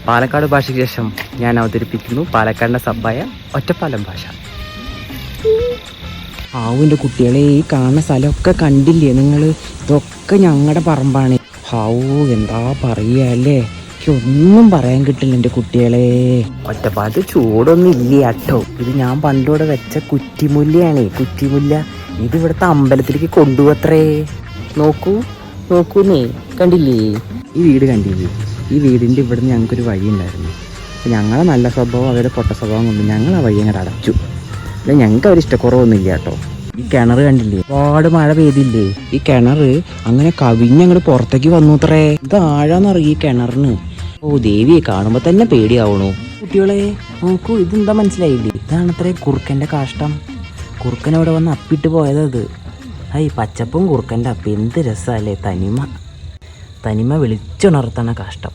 പാലക്കാട് ഭാഷയ്ക്ക് ശേഷം ഞാൻ അവതരിപ്പിക്കുന്നു പാലക്കാടിൻ്റെ സബ്ബായ ഒറ്റപ്പാലം ഭാഷ. ഹാവുവിൻ്റെ കുട്ടികളെ, ഈ കാണുന്ന സ്ഥലമൊക്കെ കണ്ടില്ലേ നിങ്ങൾ? ഇതൊക്കെ ഞങ്ങളുടെ പറമ്പാണ്. ഹാവു എന്താ പറയുക അല്ലേ, ഒന്നും പറയാൻ കിട്ടില്ല എൻ്റെ കുട്ടികളെ. ഒറ്റപ്പാലത്ത് ചൂടൊന്നും ഇല്ല കേട്ടോ. ഇത് ഞാൻ പണ്ടിവിടെ വെച്ച കുറ്റിമുല്ലയാണ്. കുറ്റിമുല്ല ഇത് ഇവിടുത്തെ അമ്പലത്തിലേക്ക് കൊണ്ടുപോത്രേ. നോക്കൂന്നേ, കണ്ടില്ലേ ഈ വീട്? കണ്ടില്ലേ ഈ വീടിൻ്റെ ഇവിടുന്ന് ഞങ്ങൾക്കൊരു വഴി ഉണ്ടായിരുന്നു. അപ്പോൾ ഞങ്ങളെ നല്ല സ്വഭാവം അവരുടെ പൊട്ട സ്വഭാവം കൊണ്ട് ഞങ്ങൾ ആ വഴി അങ്ങനെ അടച്ചു. അല്ല, ഞങ്ങൾക്ക് അവർ ഇഷ്ടക്കുറവൊന്നുമില്ല കേട്ടോ. ഈ കിണർ കണ്ടില്ലേ, ഒരുപാട് മഴ പെയ്തില്ലേ, ഈ കിണർ അങ്ങനെ കവിഞ്ഞങ്ങോട്ട് പുറത്തേക്ക് വന്നു അത്രേ. ഇത് ആഴാന്നറിയ ഈ കിണറിന്. ഓ ദേവിയെ കാണുമ്പോൾ തന്നെ പേടിയാവണു. കുട്ടികളെ നോക്കൂ, ഇതെന്താ മനസ്സിലായില്ലേ? ഇതാണത്രേ കുറുക്കൻ്റെ കാഷ്ടം. കുറുക്കൻ അവിടെ വന്ന് അപ്പിട്ട് പോയതത്. പച്ചപ്പും കുറുക്കൻ്റെ അപ്പം എന്ത് രസമല്ലേ. തനിമ വിളിച്ചുണർത്തണ കാഷ്ടം.